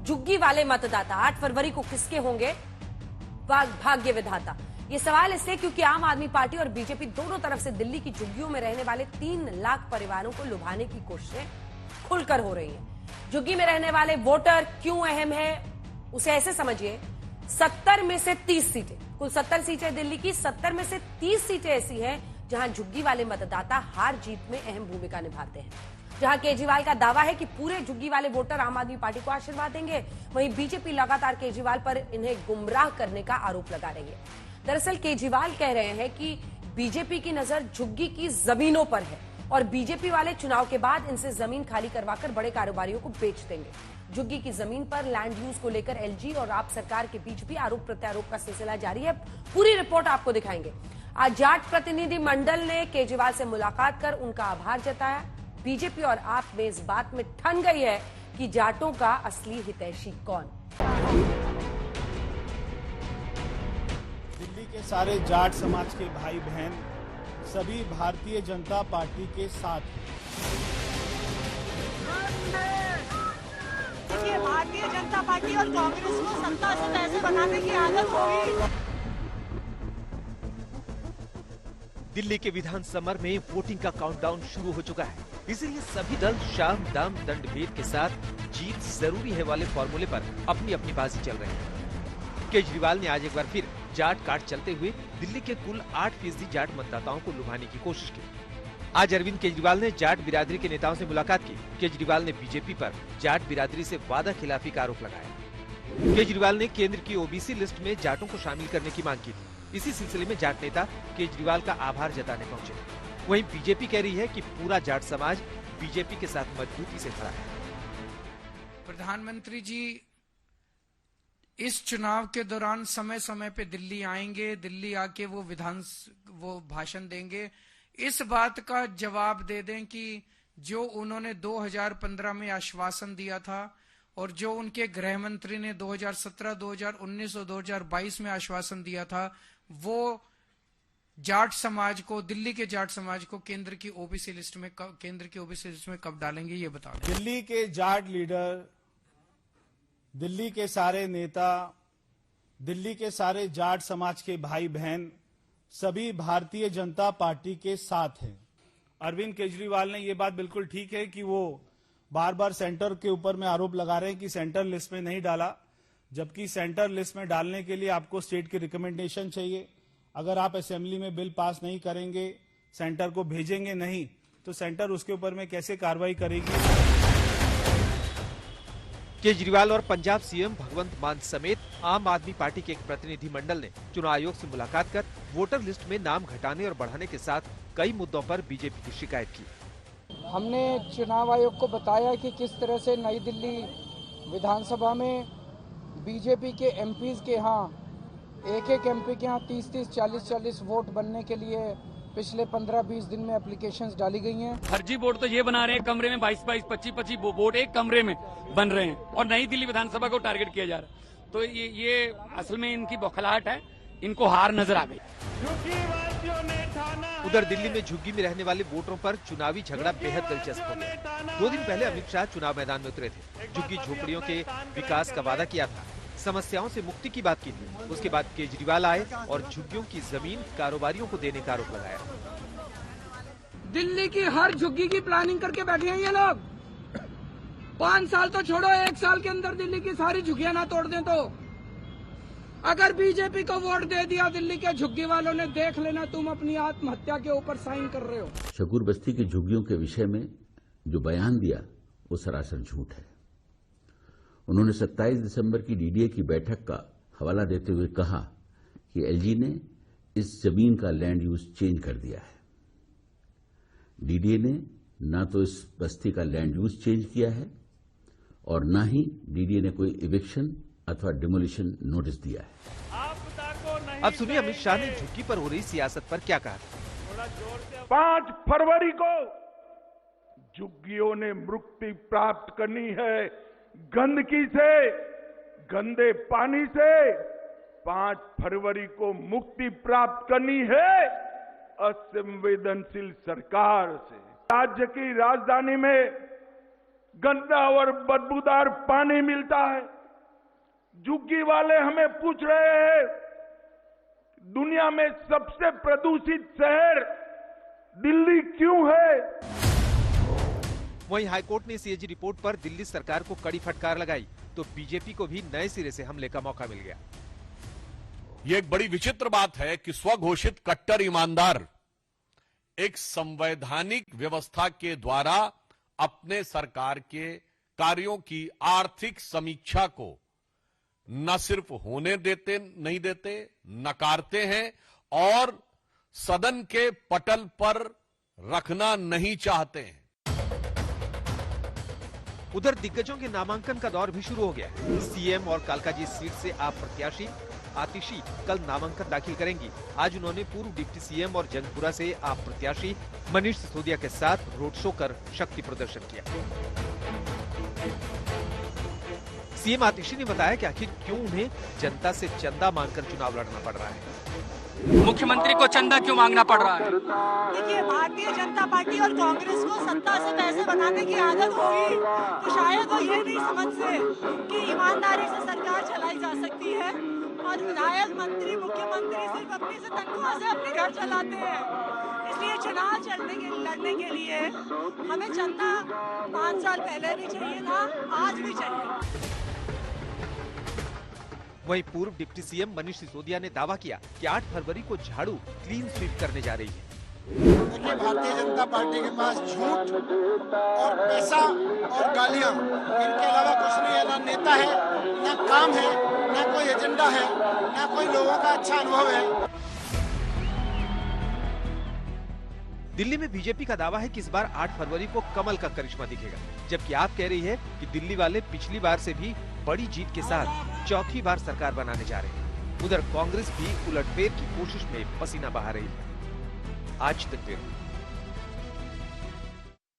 झुग्गी वाले मतदाता 8 फरवरी को किसके होंगे भाग्य विधाता? ये सवाल इसलिए क्योंकि आम आदमी पार्टी और बीजेपी दोनों तरफ से दिल्ली की झुग्गियों में रहने वाले 3 लाख परिवारों को लुभाने की कोशिशें खुलकर हो रही हैं। झुग्गी में रहने वाले वोटर क्यों अहम है, उसे ऐसे समझिए, 70 में से 30 सीटें, कुल 70 सीटें दिल्ली की, 70 में से 30 सीटें ऐसी हैं जहां झुग्गी वाले मतदाता हार जीत में अहम भूमिका निभाते हैं। जहां केजरीवाल का दावा है कि पूरे झुग्गी वाले वोटर आम आदमी पार्टी को आशीर्वाद देंगे, वहीं बीजेपी लगातार केजरीवाल पर इन्हें गुमराह करने का आरोप लगा रही है। दरअसल केजरीवाल कह रहे हैं कि बीजेपी की नजर झुग्गी की जमीनों पर है और बीजेपी वाले चुनाव के बाद इनसे जमीन खाली करवाकर बड़े कारोबारियों को बेच देंगे। झुग्गी की जमीन पर लैंड यूज को लेकर एलजी और आप सरकार के बीच भी आरोप प्रत्यारोप का सिलसिला जारी है। पूरी रिपोर्ट आपको दिखाएंगे। आज जाट प्रतिनिधि मंडल ने केजरीवाल से मुलाकात कर उनका आभार जताया। बीजेपी और आप में इस बात में ठन गई है कि जाटों का असली हितैषी कौन। दिल्ली के सारे जाट समाज के भाई बहन सभी भारतीय जनता पार्टी के साथ देखिए, भारतीय जनता पार्टी और कांग्रेस को सत्ता से पैसे बनाने की आदत होगी। दिल्ली के विधान समर में वोटिंग का काउंटडाउन शुरू हो चुका है, इसलिए सभी दल शाम दाम दंड भेद के साथ जीत जरूरी है वाले फॉर्मूले पर अपनी अपनी बाजी चल रहे हैं। केजरीवाल ने आज एक बार फिर जाट कार्ड चलते हुए दिल्ली के कुल 8% जाट मतदाताओं को लुभाने की कोशिश की। आज अरविंद केजरीवाल ने जाट बिरादरी के नेताओं से मुलाकात की। केजरीवाल ने बीजेपी पर जाट बिरादरी से वादा खिलाफी का आरोप लगाया। केजरीवाल ने केंद्र की ओबीसी लिस्ट में जाटों को शामिल करने की मांग की थी। इसी सिलसिले में जाट नेता केजरीवाल का आभार जताने पहुंचे। वहीं बीजेपी कह रही है कि पूरा जाट समाज बीजेपी के साथ मजबूती से खड़ा है। प्रधानमंत्री जी इस चुनाव के दौरान समय समय पे दिल्ली आएंगे, दिल्ली आके वो भाषण देंगे। इस बात का जवाब दे दें कि जो उन्होंने 2015 में आश्वासन दिया था और जो उनके गृह मंत्री ने 2017, 2019 और 2022 में आश्वासन दिया था, वो जाट समाज को, दिल्ली के जाट समाज को केंद्र की ओबीसी लिस्ट में कब डालेंगे, ये बता दें। दिल्ली के जाट लीडर, दिल्ली के सारे नेता, दिल्ली के सारे जाट समाज के भाई बहन सभी भारतीय जनता पार्टी के साथ हैं। अरविंद केजरीवाल ने ये बात बिल्कुल ठीक है कि वो बार बार सेंटर के ऊपर में आरोप लगा रहे हैं कि सेंटर लिस्ट में नहीं डाला, जबकि सेंटर लिस्ट में डालने के लिए आपको स्टेट की रिकमेंडेशन चाहिए। अगर आप असेंबली में बिल पास नहीं करेंगे, सेंटर को भेजेंगे नहीं, तो सेंटर उसके ऊपर में कैसे कार्रवाई करेगी। केजरीवाल और पंजाब सीएम भगवंत मान समेत आम आदमी पार्टी के एक प्रतिनिधि मंडल ने चुनाव आयोग से मुलाकात कर वोटर लिस्ट में नाम घटाने और बढ़ाने के साथ कई मुद्दों पर बीजेपी की शिकायत की। हमने चुनाव आयोग को बताया कि किस तरह से नई दिल्ली विधानसभा में बीजेपी के एमपीज के यहाँ एक एमपी के यहाँ 30-30, 40-40 वोट बनने के लिए पिछले 15-20 दिन में एप्लीकेशंस डाली गई हैं। फर्जी वोट तो ये बना रहे हैं, कमरे में 22-22, 25-25 वोट एक कमरे में बन रहे हैं और नई दिल्ली विधानसभा को टारगेट किया जा रहा है। तो ये असल में इनकी बौखलाहट है, इनको हार नजर आ गई। उधर दिल्ली में झुग्गी में रहने वाले वोटरों पर चुनावी झगड़ा बेहद दिलचस्प हो गया। 2 दिन पहले अमित शाह चुनाव मैदान में उतरे थे, झुग्गी झोपड़ियों के विकास का वादा किया था, समस्याओं से मुक्ति की बात की थी। उसके बाद केजरीवाल आए और झुग्गियों की जमीन कारोबारियों को देने का आरोप लगाया। दिल्ली की हर झुग्गी की प्लानिंग करके बैठे हैं ये लोग। 5 साल तो छोड़ो, 1 साल के अंदर दिल्ली की सारी झुग्गियां ना तोड़ दें तो अगर बीजेपी को वोट दे दिया दिल्ली के झुग्गी वालों ने, देख लेना तुम अपनी आत्महत्या के ऊपर साइन कर रहे हो। शकूर बस्ती की झुग्गियों के विषय में जो बयान दिया वो सरासर झूठ है। उन्होंने 27 दिसंबर की डीडीए की बैठक का हवाला देते हुए कहा कि एलजी ने इस जमीन का लैंड यूज चेंज कर दिया है। डीडीए ने ना तो इस बस्ती का लैंड यूज चेंज किया है और ना ही डीडीए ने कोई इविक्शन अथवा डिमोलिशन नोटिस दिया है। अब सुनिए अमित शाह ने झुग्गी पर हो रही सियासत पर क्या कहा। 5 फरवरी को झुग्गियों ने मुक्ति प्राप्त करनी है गंदगी से, गंदे पानी से। 5 फरवरी को मुक्ति प्राप्त करनी है असंवेदनशील सरकार से। राज्य की राजधानी में गंदा और बदबूदार पानी मिलता है, झुग्गी वाले हमें पूछ रहे हैं, दुनिया में सबसे प्रदूषित शहर दिल्ली क्यों है? वहीं हाईकोर्ट ने सीएजी रिपोर्ट पर दिल्ली सरकार को कड़ी फटकार लगाई तो बीजेपी को भी नए सिरे से हमले का मौका मिल गया। ये एक बड़ी विचित्र बात है कि स्वघोषित कट्टर ईमानदार एक संवैधानिक व्यवस्था के द्वारा अपने सरकार के कार्यों की आर्थिक समीक्षा को न सिर्फ होने देते नहीं देते, नकारते हैं और सदन के पटल पर रखना नहीं चाहते हैं। उधर दिग्गजों के नामांकन का दौर भी शुरू हो गया है। सीएम और कालकाजी सीट से आप प्रत्याशी आतिशी कल नामांकन दाखिल करेंगी। आज उन्होंने पूर्व डिप्टी सीएम और जंगपुरा से आप प्रत्याशी मनीष सिसोदिया के साथ रोड शो कर शक्ति प्रदर्शन किया। सीएम आतिशी ने बताया कि आखिर क्यों उन्हें जनता से चंदा मांगकर चुनाव लड़ना पड़ रहा है। मुख्यमंत्री को चंदा क्यों मांगना पड़ रहा है? देखिए, भारतीय जनता पार्टी और कांग्रेस को सत्ता से पैसे बनाने की आदत होगी, तो शायद वो ये नहीं समझते कि ईमानदारी से सरकार चलाई जा सकती है और विधायक, मंत्री, मुख्यमंत्री सिर्फ अपनी से तनख्वाह से अपने घर चलाते हैं। इसलिए चुनाव लड़ने के लिए हमें चंदा 5 साल पहले भी चाहिए था, आज भी चाहिए। वहीं पूर्व डिप्टी सीएम मनीष सिसोदिया ने दावा किया कि 8 फरवरी को झाड़ू क्लीन स्वीप करने जा रही है। देखिए, भारतीय जनता पार्टी के पास झूठ और पैसा और गालियां, इनके अलावा कुछ नहीं है। ना नेता है, ना काम है, ना कोई एजेंडा है, ना कोई लोगों का अच्छा अनुभव है। दिल्ली में बीजेपी का दावा है कि इस बार 8 फरवरी को कमल का करिश्मा दिखेगा, जबकि आप कह रही है कि दिल्ली वाले पिछली बार से भी बड़ी जीत के साथ चौथी बार सरकार बनाने जा रहे हैं। उधर कांग्रेस भी उलटफेर की कोशिश में पसीना बहा रही है। आज तक ब्यूरो।